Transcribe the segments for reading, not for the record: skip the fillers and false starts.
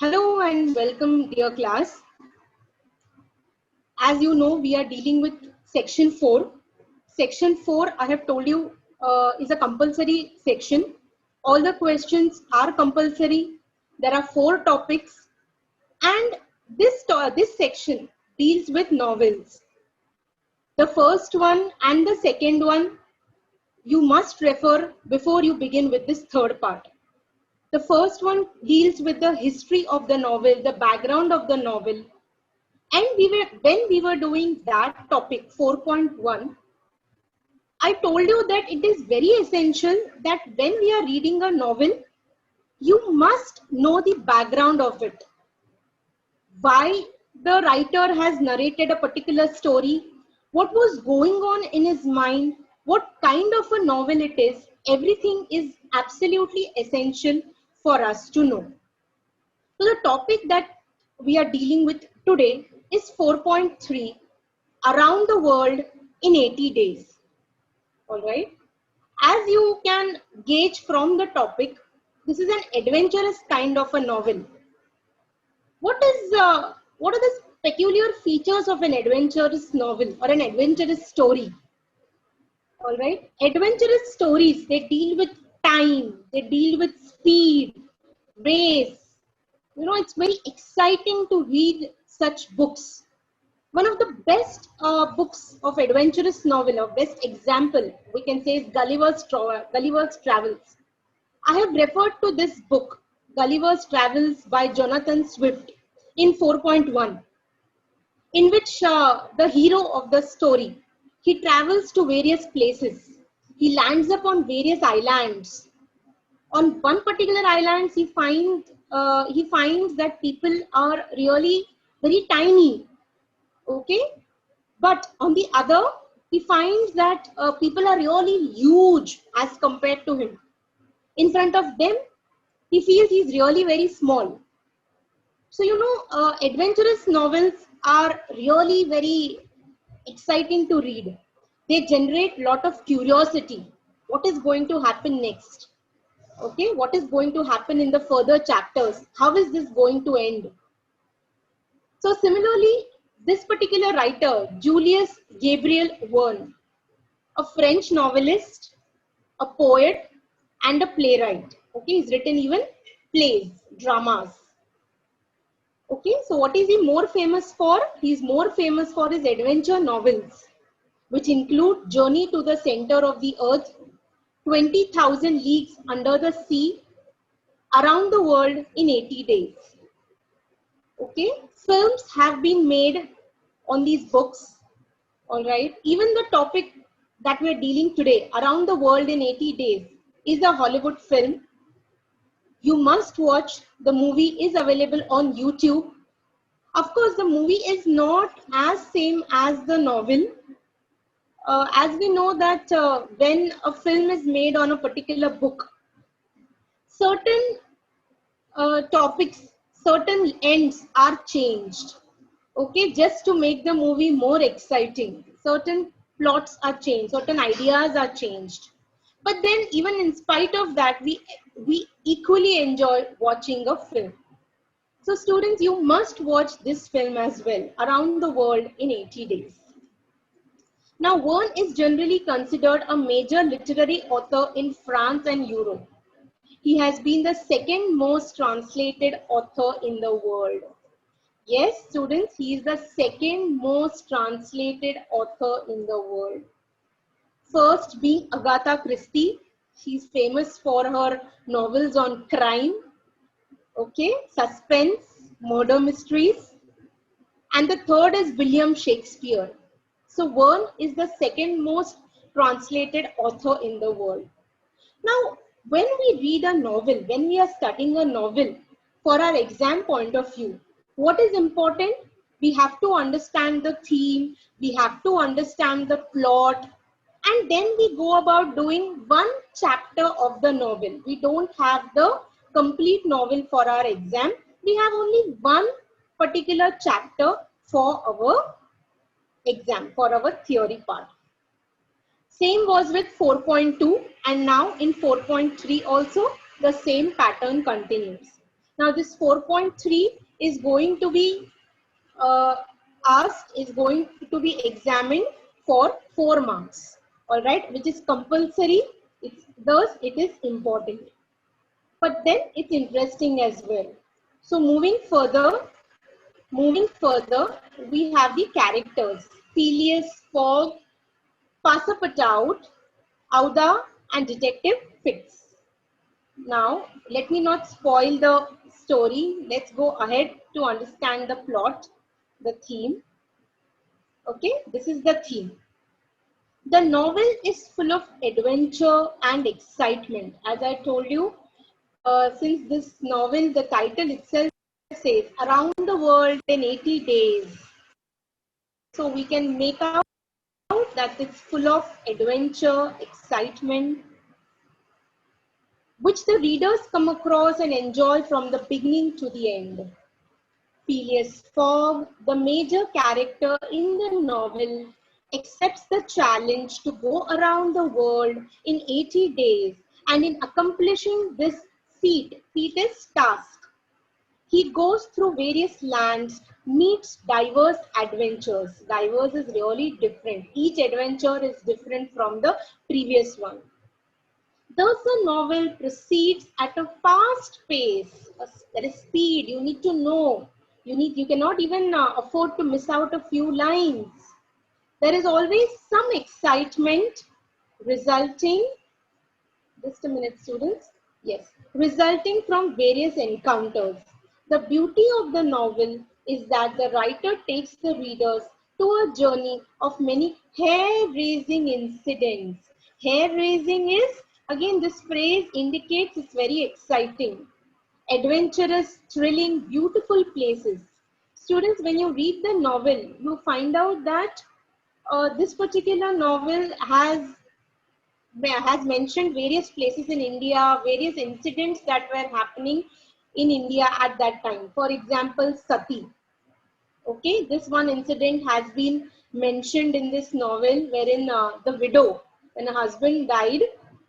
Hello and welcome, dear class. As you know, we are dealing with section 4. Section 4, I have told you, is a compulsory section. All the questions are compulsory. There are 4 topics, and this section deals with novels. The first one and the second one you must refer before you begin with this third part. The first one deals with the history of the novel, the background of the novel. And when we were doing that topic 4.1, I told you that it is very essential that when we are reading a novel, you must know the background of it. Why the writer has narrated a particular story, what was going on in his mind, what kind of a novel it is, everything is absolutely essential for us to know. So the topic that we are dealing with today is 4.3, Around the World in 80 Days. All right. As you can gauge from the topic, this is an adventurous kind of a novel. What are the peculiar features of an adventurous novel or an adventurous story? All right. Adventurous stories, they deal with time, they deal with speed, race. It's very exciting to read such books. One of the best books of adventurous novel, or best example, we can say, is Gulliver's Travels. I have referred to this book, Gulliver's Travels by Jonathan Swift, in 4.1, in which the hero of the story, he travels to various places. He lands up on various islands. On one particular island, he finds that people are really very tiny. Okay, but on the other, he finds that people are really huge as compared to him. In front of them, he feels he's really very small. So adventurous novels are really very exciting to read. They generate a lot of curiosity. What is going to happen next? Okay, what is going to happen in the further chapters? How is this going to end? So similarly, this particular writer, Julius Gabriel Verne, a French novelist, a poet, and a playwright. Okay, he's written even plays, dramas. Okay, so what is he more famous for? He's more famous for his adventure novels, which include Journey to the Center of the Earth, 20,000 Leagues Under the Sea, Around the World in 80 Days. Okay, films have been made on these books. All right, even the topic that we're dealing today, Around the World in 80 Days, is a Hollywood film. You must watch. The movie is available on YouTube. Of course, the movie is not as same as the novel. As we know that when a film is made on a particular book, certain topics, certain ends are changed. Okay, just to make the movie more exciting. Certain plots are changed, certain ideas are changed. But then even in spite of that, we equally enjoy watching a film. So students, you must watch this film as well, Around the World in 80 Days. Now, Verne is generally considered a major literary author in France and Europe. He has been the second most translated author in the world. Yes, students, he is the second most translated author in the world. First being Agatha Christie. She's famous for her novels on crime, okay, suspense, murder mysteries. And the third is William Shakespeare. So Verne is the second most translated author in the world. Now, when we read a novel, when we are studying a novel, for our exam point of view, what is important? We have to understand the theme, we have to understand the plot, and then we go about doing one chapter of the novel. We don't have the complete novel for our exam. We have only one particular chapter for our exam, for our theory part. Same was with 4.2, and now in 4.3 also the same pattern continues. Now this 4.3 is going to be asked, is going to be examined for 4 marks, all right, which is compulsory. Thus it is important, but then it's interesting as well. So moving further, we have the characters: Phileas Fogg, Passepartout, Auda, and Detective Fix. Now, let me not spoil the story. Let's go ahead to understand the plot, the theme. Okay, this is the theme. The novel is full of adventure and excitement. As I told you, since this novel, the title itself says Around the World in 80 Days. So we can make out that it's full of adventure, excitement, which the readers come across and enjoy from the beginning to the end. Phileas Fogg, the major character in the novel, accepts the challenge to go around the world in 80 days, and in accomplishing this feat is task. He goes through various lands, meets diverse adventures. Diverse is really different. Each adventure is different from the previous one. Thus, the novel proceeds at a fast pace. There is speed. You need to know. You cannot even afford to miss out a few lines. There is always some excitement resulting. Just a minute, students. Yes, resulting from various encounters. The beauty of the novel is that the writer takes the readers to a journey of many hair-raising incidents. Hair-raising is, again, this phrase indicates it's very exciting. Adventurous, thrilling, beautiful places. Students, when you read the novel, you find out that this particular novel has mentioned various places in India, various incidents that were happening in India at that time. For example, Sati. Okay, this one incident has been mentioned in this novel, wherein the widow, when a husband died,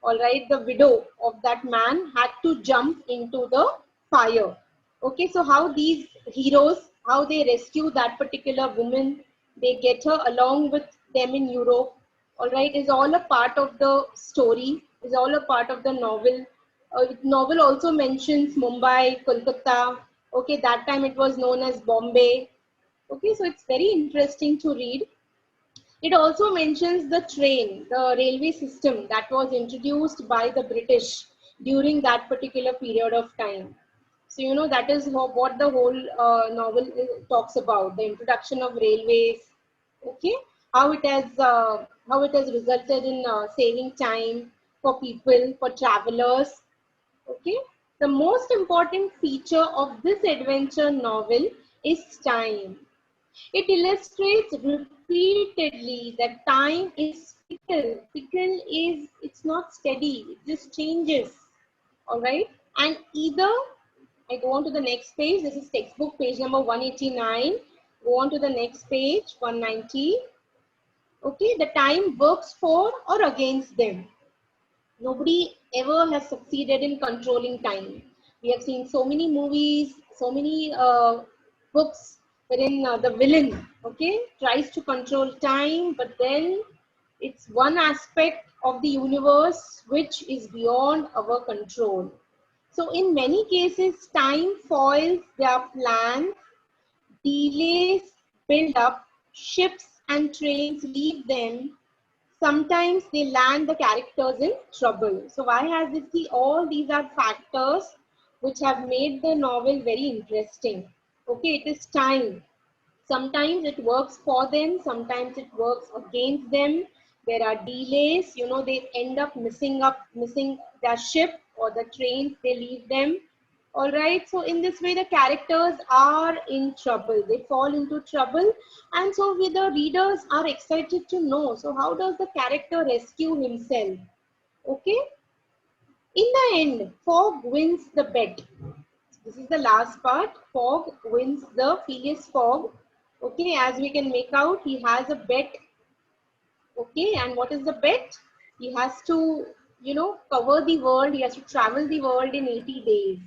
all right, the widow of that man had to jump into the fire. Okay, so how these heroes, how they rescue that particular woman, they get her along with them in Europe, all right, is all a part of the story, is all a part of the novel. Novel also mentions Mumbai, Kolkata. Okay, that time it was known as Bombay. Okay, so it's very interesting to read. It also mentions the train, the railway system that was introduced by the British during that particular period of time. So, you know, that is what the whole novel talks about, the introduction of railways, okay, how it has resulted in saving time for people, for travelers, okay. The most important feature of this adventure novel is time. It illustrates repeatedly that time is fickle. Fickle is, it's not steady, it just changes. All right. And either, I go on to the next page. This is textbook page number 189. Go on to the next page, 190. Okay. The time works for or against them. Nobody ever has succeeded in controlling time. We have seen so many movies, so many books wherein the villain, okay, tries to control time, but then it's one aspect of the universe which is beyond our control. So in many cases, time foils their plans, delays build up, ships and trains leave them. Sometimes they land the characters in trouble. So why has it? See, all these are factors which have made the novel very interesting. Okay, it is time. Sometimes it works for them, sometimes it works against them. There are delays, you know, they end up missing their ship or the trains, they leave them. All right, so in this way, the characters are in trouble. They fall into trouble, and so the readers are excited to know. So, how does the character rescue himself? Okay, in the end, Fogg wins the bet. This is the last part. Fogg wins the Phileas Fogg. Okay, as we can make out, he has a bet. Okay, and what is the bet? He has to, you know, cover the world. He has to travel the world in 80 days.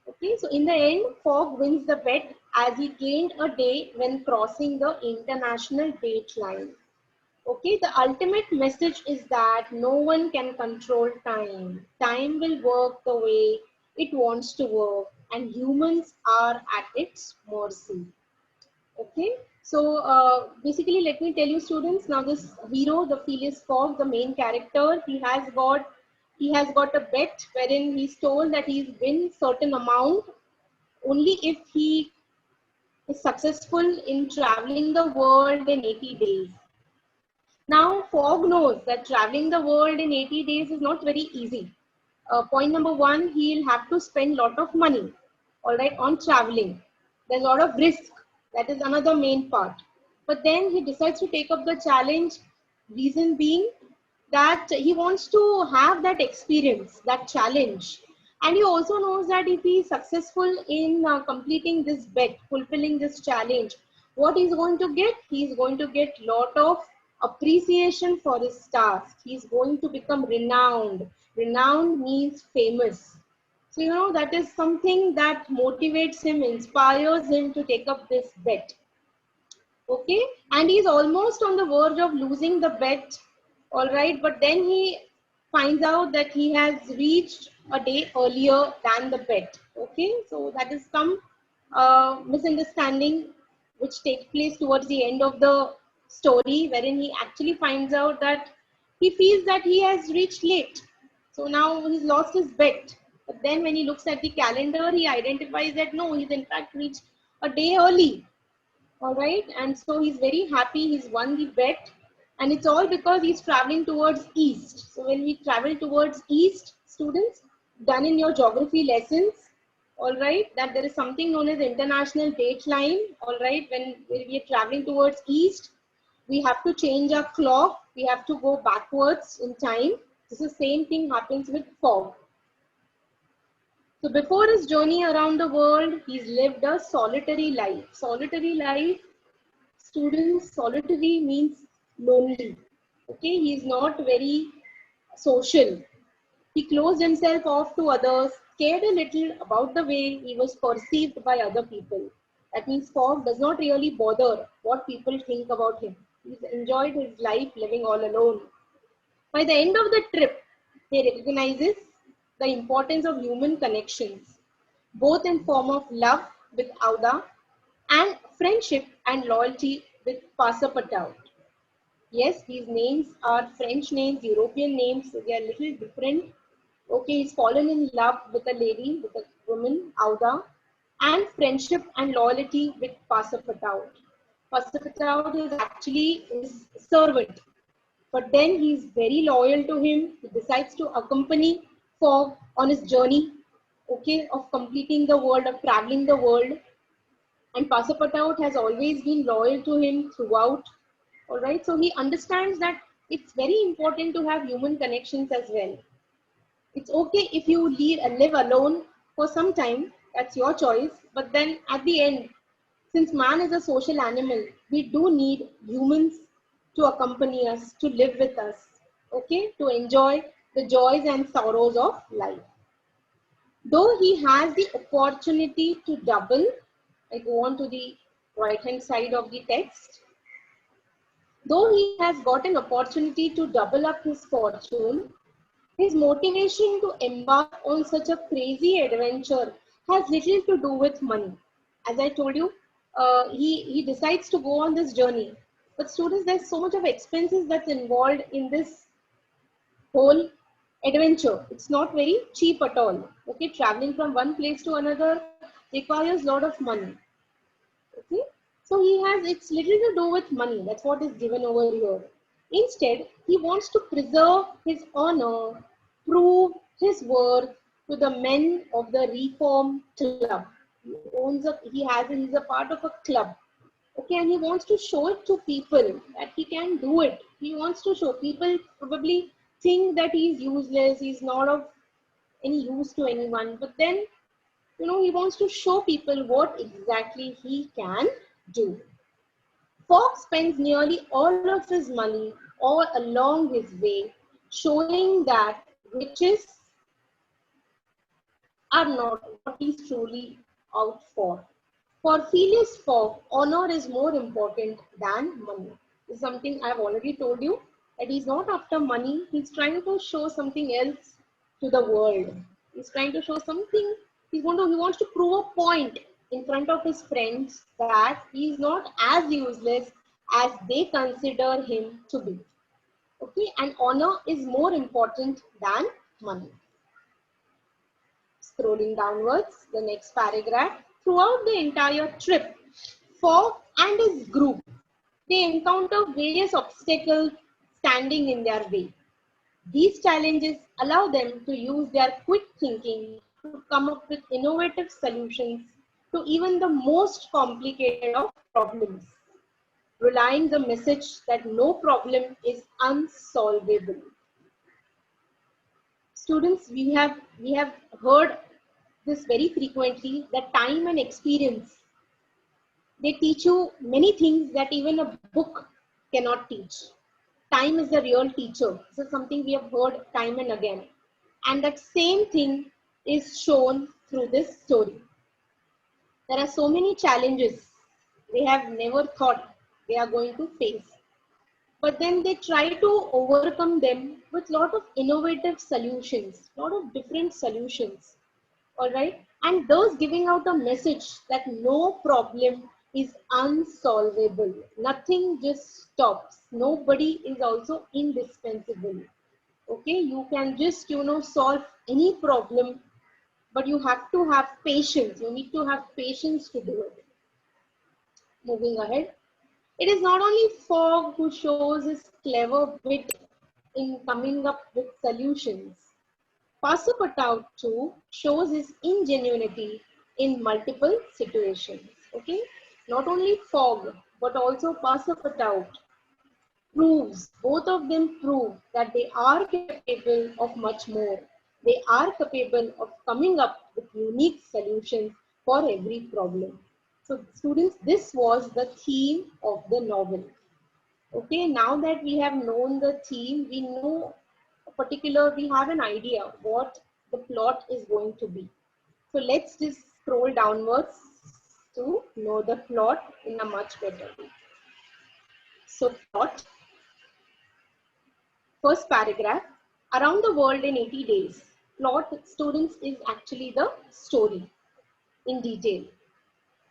Okay, so in the end, Fogg wins the bet as he gained a day when crossing the international date line. Okay, the ultimate message is that no one can control time. Time will work the way it wants to work, and humans are at its mercy. Okay, so basically, let me tell you, students. Now, this hero, the Phileas Fogg, the main character, he has got a bet wherein he's told that he's win certain amount only if he is successful in traveling the world in 80 days. Now, Fogg knows that traveling the world in 80 days is not very easy. Point number one, he'll have to spend a lot of money, all right, on traveling. There's a lot of risk. That is another main part. But then he decides to take up the challenge, reason being that he wants to have that experience, that challenge. And he also knows that if he is successful in completing this bet, fulfilling this challenge, what he's going to get? He's going to get lot of appreciation for his task. He's going to become renowned. Renowned means famous. So, that is something that motivates him, inspires him to take up this bet. Okay, and he's almost on the verge of losing the bet, all right, but then he finds out that he has reached a day earlier than the bet. Okay, so that is some misunderstanding which takes place towards the end of the story, wherein he actually finds out that he feels that he has reached late, so now he's lost his bet. But then when he looks at the calendar, he identifies that no, he's in fact reached a day early. All right, and so he's very happy he's won the bet, and it's all because he's traveling towards east. So when we travel towards east, students, done in your geography lessons, all right, that there is something known as international date line. All right, when we are traveling towards east, we have to change our clock, we have to go backwards in time. This is the same thing happens with Fogg. So before his journey around the world, he's lived a solitary life. Solitary life, students, solitary means lonely. Okay, he is not very social. He closed himself off to others, cared a little about the way he was perceived by other people. That means Fogg does not really bother what people think about him. He's enjoyed his life living all alone. By the end of the trip, he recognizes the importance of human connections, both in form of love with Auda and friendship and loyalty with Passepartout. Yes, these names are French names, European names, so they are a little different. Okay, he's fallen in love with a lady, with a woman, Auda, and friendship and loyalty with Passepartout. Passepartout is actually his servant, but then he's very loyal to him. He decides to accompany Fogg on his journey, okay, of completing the world, of traveling the world. And Passepartout has always been loyal to him throughout. All right, so he understands that it's very important to have human connections as well. It's okay if you live alone for some time, that's your choice. But then at the end, since man is a social animal, we do need humans to accompany us, to live with us, okay, to enjoy the joys and sorrows of life. Though he has the opportunity to double, I go on to the right hand side of the text. Though he has got an opportunity to double up his fortune, his motivation to embark on such a crazy adventure has little to do with money. As I told you, he decides to go on this journey. But students, there's so much of expenses that's involved in this whole adventure. It's not very cheap at all. Okay, traveling from one place to another requires a lot of money. Okay, so it's little to do with money. That's what is given over here. Instead, he wants to preserve his honor, prove his worth to the men of the Reform Club. He's a part of a club. Okay, and he wants to show it to people that he can do it. He wants to show people probably think that he's useless, he's not of any use to anyone. But then, he wants to show people what exactly he can do. Fogg spends nearly all of his money all along his way, showing that riches are not what he's truly out for. For Phileas Fogg, honor is more important than money. This is something I've already told you, that he's not after money. He's trying to show something else to the world. He's trying to show something. He wants to prove a point in front of his friends that he's not as useless as they consider him to be. Okay, and honor is more important than money. Scrolling downwards, the next paragraph. Throughout the entire trip, Fogg and his group, they encounter various obstacles standing in their way. These challenges allow them to use their quick thinking to come up with innovative solutions to even the most complicated of problems, relying the message that no problem is unsolvable. Students, we have heard this very frequently, that time and experience, they teach you many things that even a book cannot teach. Time is the real teacher. This is something we have heard time and again. And that same thing is shown through this story. There are so many challenges they have never thought they are going to face. But then they try to overcome them with a lot of innovative solutions, a lot of different solutions. All right, and those giving out a message that no problem is unsolvable. Nothing just stops. Nobody is also indispensable. Okay, you can just solve any problem, but you have to have patience. You need to have patience to do it. Moving ahead, it is not only Fogg who shows his clever wit in coming up with solutions. Passepartout too shows his ingenuity in multiple situations. Okay, not only Fogg but also Passepartout proves, both of them prove that they are capable of much more. They are capable of coming up with unique solutions for every problem. So students, this was the theme of the novel. Okay, now that we have known the theme, we know we have an idea what the plot is going to be. So let's just scroll downwards to know the plot in a much better way. So plot, first paragraph, around the world in 80 days. Plot, students, is actually the story in detail.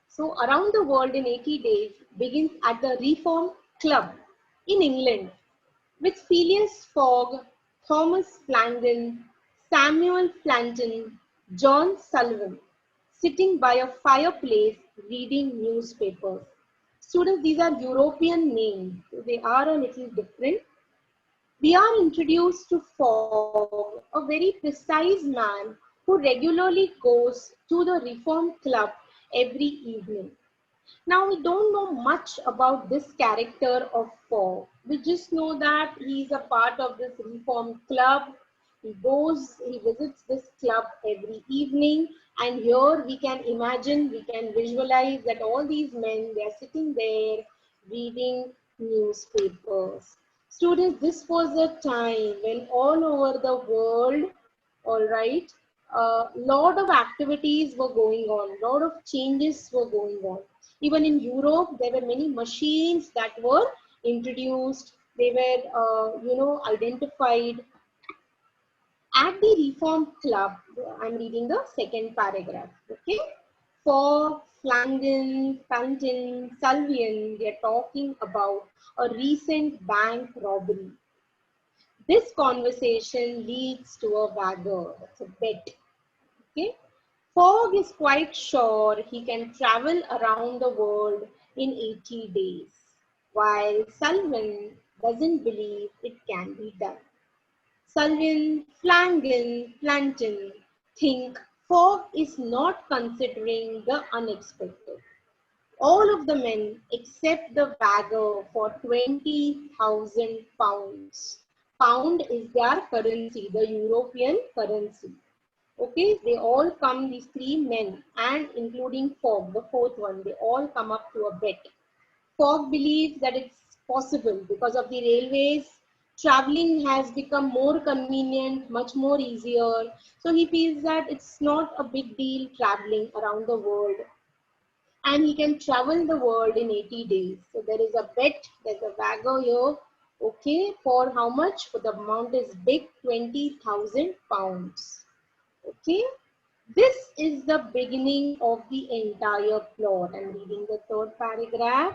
So around the world in 80 days begins at the Reform Club in England with Phileas Fogg, Thomas Flanagan, Samuel Flanton, John Sullivan sitting by a fireplace reading newspapers. Students, these are European names, so they are a little different. We are introduced to Fogg, a very precise man who regularly goes to the Reform Club every evening. Now, we don't know much about this character of Fogg. We just know that he's a part of this Reform Club. He visits this club every evening, and here we can imagine, we can visualize that all these men, they are sitting there reading newspapers. Students, this was a time when all over the world, all right, a lot of activities were going on, a lot of changes were going on. Even in Europe, there were many machines that were introduced. They were, identified. At the Reform Club, I'm reading the second paragraph. Okay, for Flanagan, Panton, Sullivan, they are talking about a recent bank robbery. This conversation leads to a wager. That's a bet. Okay. Fogg is quite sure he can travel around the world in 80 days, while Sullivan doesn't believe it can be done. Sullivan, Flanagan, Planton think Fogg is not considering the unexpected. All of the men accept the wager for 20,000 pounds. Pound is their currency, the European currency. Okay, they all come, these three men, and including Fogg, the fourth one, they all come up to a bet. Fogg believes that it's possible because of the railways. Traveling has become more convenient, much more easier. So he feels that it's not a big deal traveling around the world, and he can travel the world in 80 days. So there is a bet, there's a wagger here. Okay, for how much? For the amount is big, 20,000 pounds. Okay, this is the beginning of the entire plot. I'm reading the third paragraph.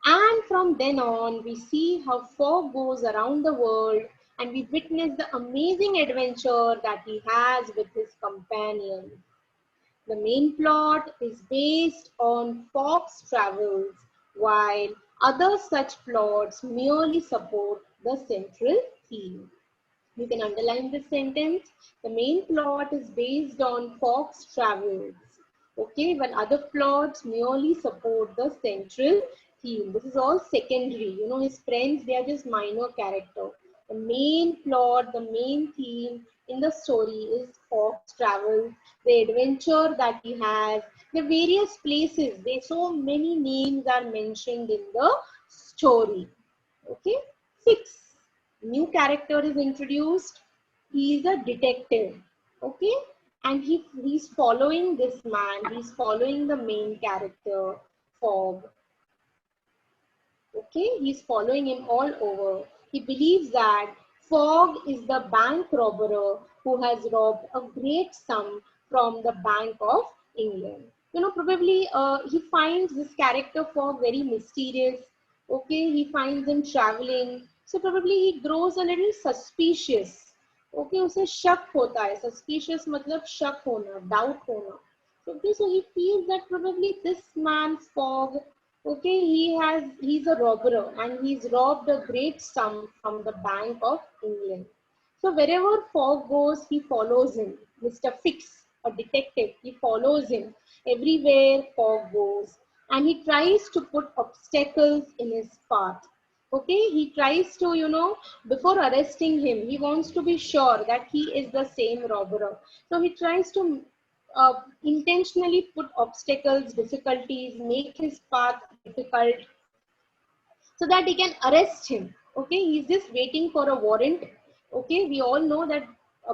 And from then on, we see how Fogg goes around the world and we witness the amazing adventure that he has with his companions. The main plot is based on Fogg's travels, while other such plots merely support the central theme. You can underline this sentence. The main plot is based on Fogg's travels. Okay, while other plots merely support the central theme. This is all secondary. You know, his friends, they are just minor character. The main plot, the main theme in the story is Fogg's travels, the adventure that he has, the various places. There's so many names are mentioned in the story. Okay, 6. New character is introduced. He is a detective. Okay, and he's following this man. He's following the main character, Fogg. Okay, he's following him all over. He believes that Fogg is the bank robber who has robbed a great sum from the Bank of England. You know, probably he finds this character Fogg very mysterious. Okay, he finds him traveling. So probably he grows a little suspicious. Okay, उसे शक होता है. Suspicious मतलब शक होना, doubt होना. Okay, so he feels that probably this man Fogg, okay, he's a robber and he's robbed a great sum from the Bank of England. So wherever Fogg goes, he follows him. Mr. Fix, a detective, he follows him everywhere Fogg goes, and he tries to put obstacles in his path. Okay, he tries to, you know, before arresting him, he wants to be sure that he is the same robber. So he tries to intentionally put obstacles, difficulties, make his path difficult so that he can arrest him. Okay, he's just waiting for a warrant. Okay, we all know that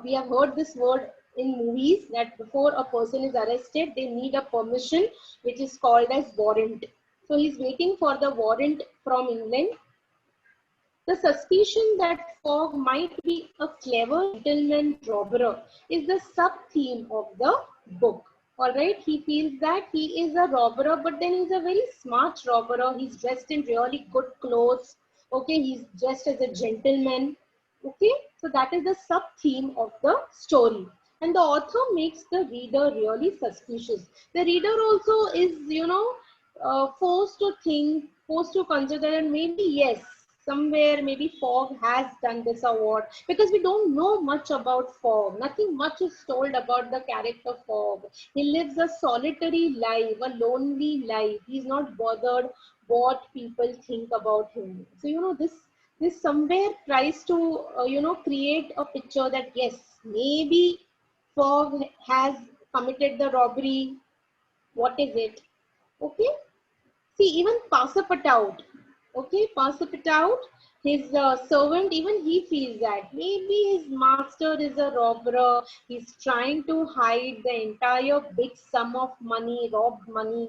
we have heard this word in movies that before a person is arrested, they need a permission which is called as warrant. So he's waiting for the warrant from England. The suspicion that Fogg might be a clever gentleman robber is the sub-theme of the book. Alright, he feels that he is a robber, but then he's a very smart robber. He's dressed in really good clothes. Okay, he's dressed as a gentleman. Okay, so that is the sub-theme of the story. And the author makes the reader really suspicious. The reader also is, you know, forced to think, forced to consider, and maybe yes, somewhere maybe Fogg has done this award, because we don't know much about Fogg. Nothing much is told about the character Fogg. He lives a solitary life, a lonely life. He's not bothered what people think about him. So you know, this somewhere tries to you know, create a picture that yes, maybe Fogg has committed the robbery. What is it? Okay. See, even Passapartout, okay, Passapartout, his servant, even he feels that maybe his master is a robber. He's trying to hide the entire big sum of money, robbed money.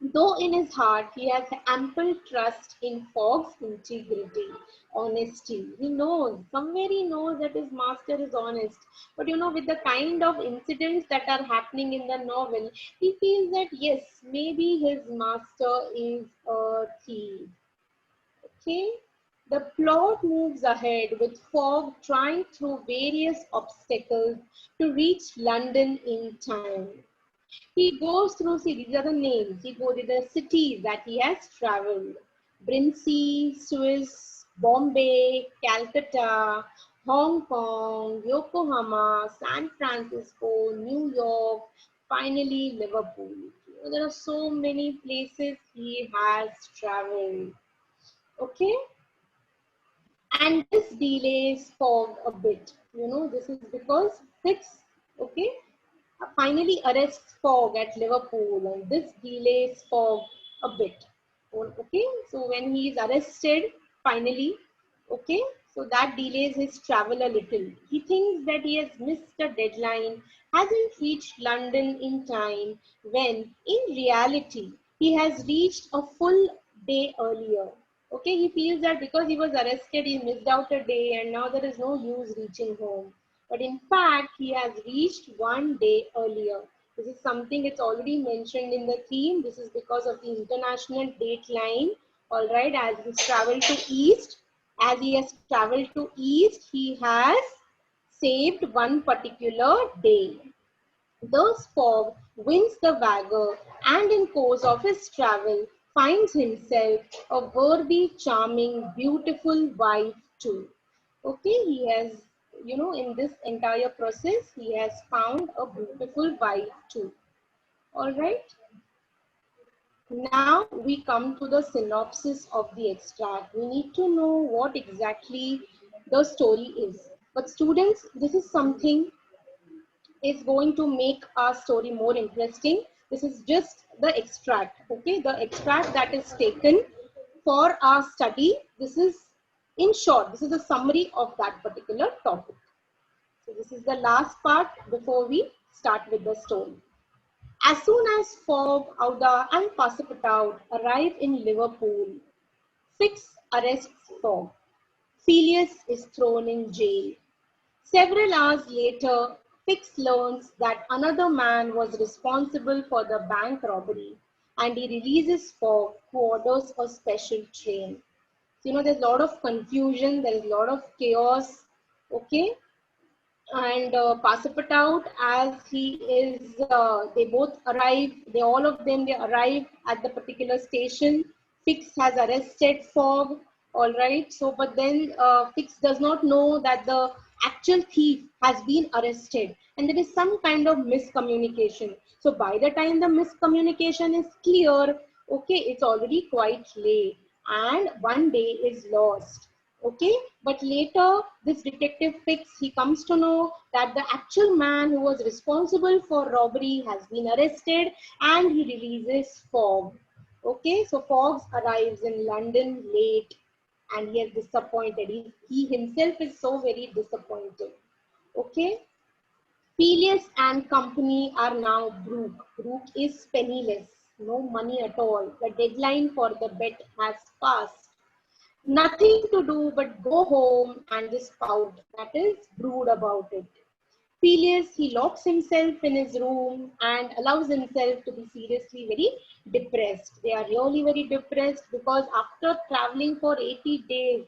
Though in his heart he has ample trust in Fogg's integrity, honesty. He knows, somewhere he knows that his master is honest. But you know, with the kind of incidents that are happening in the novel, he feels that yes, maybe his master is a thief. Okay? The plot moves ahead with Fogg trying through various obstacles to reach London in time. He goes through, see, these are the names. He goes to the cities that he has traveled. Brincy, Swiss, Bombay, Calcutta, Hong Kong, Yokohama, San Francisco, New York, finally Liverpool. There are so many places he has traveled. Okay? And this delays Fogg a bit. You know, this is because Fix, okay, finally arrests Fogg at Liverpool, and this delays Fogg a bit. Okay, so when he is arrested, finally, Okay, so that delays his travel a little. He thinks that he has missed a deadline, hasn't reached London in time, when in reality, he has reached a full day earlier. Okay, he feels that because he was arrested, he missed out a day and now there is no use reaching home. But in fact, he has reached one day earlier. This is something it's already mentioned in the theme. This is because of the international date line. All right, as he's traveled to east, as he has traveled to east, he has saved one particular day. Thus Fogg wins the wager and in course of his travel finds himself a worthy, charming, beautiful wife too. Okay, he has, in this entire process, he has found a beautiful wife too. All right. Now we come to the synopsis of the extract. We need to know what exactly the story is. But students, this is something is going to make our story more interesting. This is just the extract, okay? The extract that is taken for our study. This is, in short, this is a summary of that particular topic. So this is the last part before we start with the story. As soon as Fogg, Auda and Passepartout arrive in Liverpool, Fix arrests Fogg. Phileas is thrown in jail. Several hours later, Fix learns that another man was responsible for the bank robbery and he releases Fogg, who orders a special train. So, there's a lot of confusion, there is a lot of chaos, okay? And Passepartout, as he is, they both arrive, all of them, they arrive at the particular station. Fix has arrested Fogg, all right. So, but then Fix does not know that the actual thief has been arrested and there is some kind of miscommunication. So, by the time the miscommunication is clear, okay, it's already quite late and one day is lost. Okay, but later this detective Fix, he comes to know that the actual man who was responsible for robbery has been arrested and he releases Fogg. Okay, so Fogg arrives in London late and he is disappointed. He himself is so very disappointed. Okay, Phileas and company are now broke. Broke is penniless, no money at all. The deadline for the bet has passed. Nothing to do but go home and just pout, that is, brood about it. Phileas, he locks himself in his room and allows himself to be seriously very depressed. They are really very depressed because after traveling for 80 days,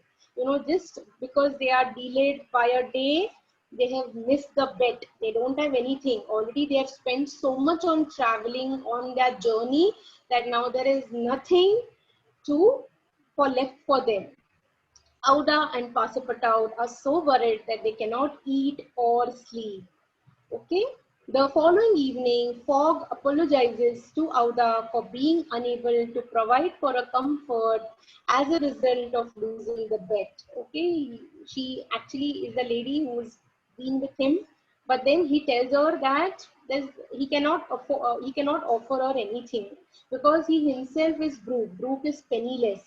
just because they are delayed by a day, they have missed the bet. They don't have anything. Already they have spent so much on traveling on their journey that now there is nothing to for left for them. Auda and Passepartout are so worried that they cannot eat or sleep. Okay. The following evening, Fogg apologizes to Auda for being unable to provide for a comfort as a result of losing the bet. Okay, she actually is a lady who's been with him, but then he tells her that he cannot offer her anything because he himself is broke. Broke is penniless.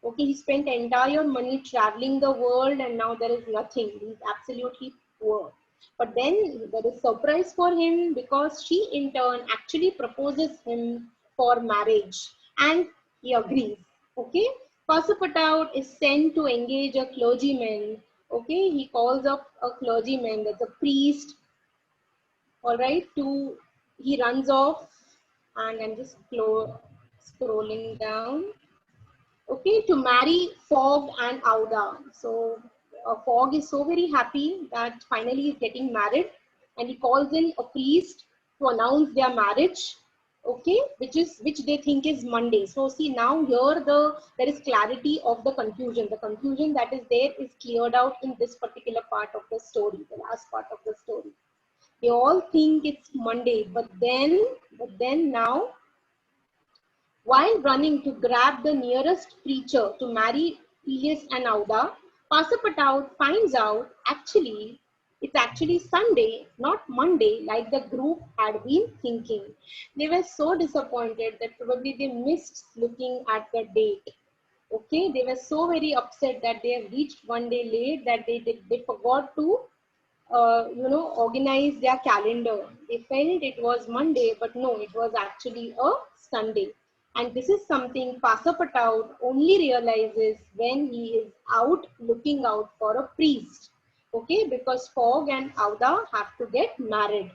Okay, he spent entire money traveling the world and now there is nothing. He's absolutely poor. But then there is surprise for him because she in turn actually proposes him for marriage and he agrees. Okay, Passepartout is sent to engage a clergyman. Okay, he calls up a clergyman, that's a priest. All right, he runs off and I'm just scrolling down. Okay, to marry Fogg and Auda. So Fogg is so very happy that finally he's getting married and he calls in a priest to announce their marriage. Okay, which they think is Monday. So see, now here there is clarity of the confusion. The confusion that is there is cleared out in this particular part of the story, the last part of the story. They all think it's Monday, but then now, while running to grab the nearest preacher to marry Phileas and Auda, Passepartout finds out it's actually Sunday, not Monday, like the group had been thinking. They were so disappointed that probably they missed looking at the date. Okay, they were so very upset that they have reached one day late, that they forgot to organize their calendar. They felt it was Monday, but no, it was actually a Sunday. And this is something Pasapataud only realizes when he is out looking out for a priest. Okay, because Fogg and Auda have to get married.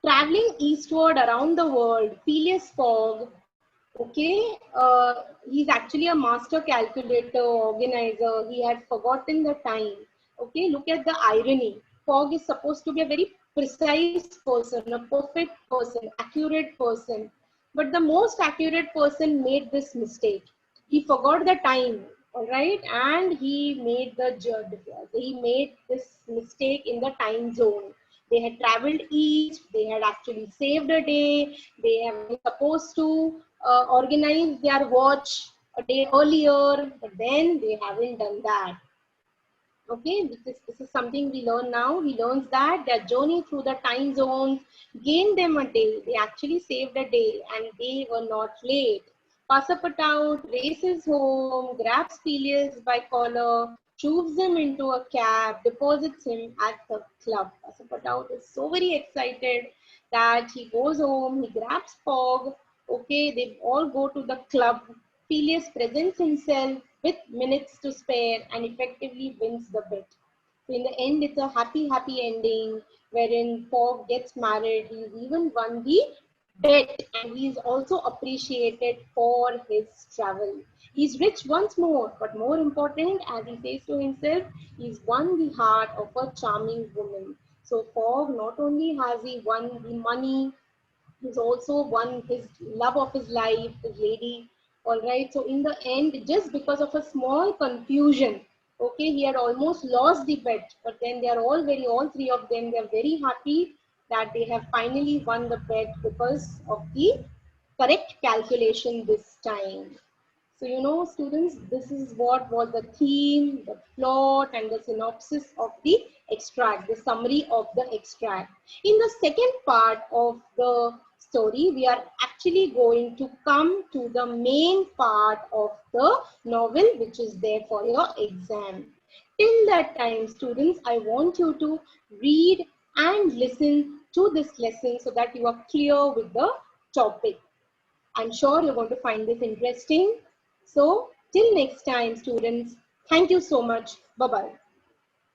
Traveling eastward around the world, Phileas Fogg, okay, he's actually a master calculator, organizer. He had forgotten the time. Okay, look at the irony. Fogg is supposed to be a very precise person, a perfect person, accurate person. But the most accurate person made this mistake. He forgot the time, all right, and he made this mistake in the time zone. They had traveled east, they had actually saved a day, they have been supposed to organize their watch a day earlier, but then they haven't done that. Okay, this is something we learn now. He learns that their journey through the time zones gained them a day. They actually saved a day and they were not late. Passapartout races home, grabs Phileas by collar, shoves him into a cab, deposits him at the club. Passapartout is so very excited that he goes home, he grabs Fogg. Okay, they all go to the club. Phileas presents himself with minutes to spare and effectively wins the bet. So in the end, it's a happy, happy ending wherein Fogg gets married. He's even won the bet and he's also appreciated for his travel. He's rich once more, but more important, as he says to himself, he's won the heart of a charming woman. So Fogg not only has he won the money, he's also won his love of his life, his lady. All right. So in the end, just because of a small confusion, okay, he had almost lost the bet, but then they are all three of them, they are very happy that they have finally won the bet because of the correct calculation this time. So, students, this is what was the theme, the plot, and the synopsis of the extract, the summary of the extract. In the second part of the story, we are actually going to come to the main part of the novel, which is there for your exam. Till that time, students, I want you to read and listen to this lesson so that you are clear with the topic. I'm sure you're going to find this interesting. So, till next time, students, thank you so much. Bye-bye.